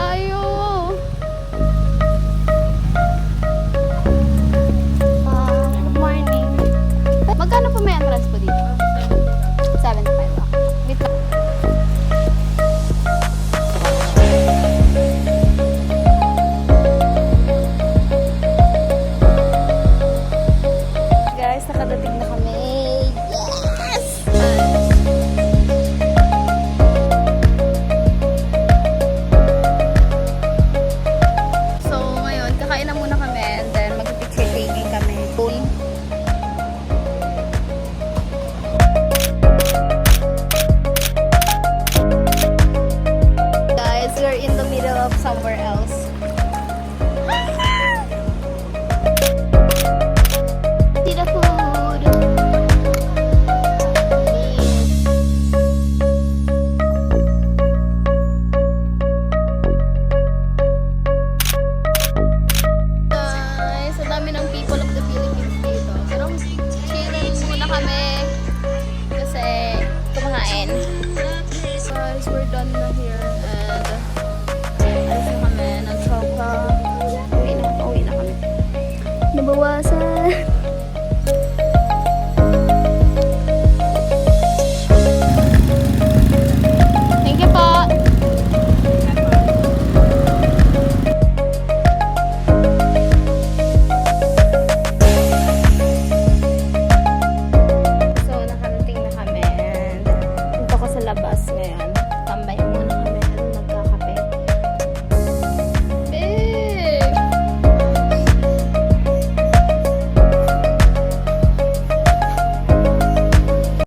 tayo. Good morning. Magkano po may entrance po dito? 75. Wait lang. Guys, nakadating na kami. Yes! So, ngayon, kakain na muna kami and then mag-picture taking kami. Guys, we're in the middle of somewhere else. See the food. Guys, ang dami ng people of the Philippines dito. Pero chilling muna kami kasi kumakain. Guys, we're done na here.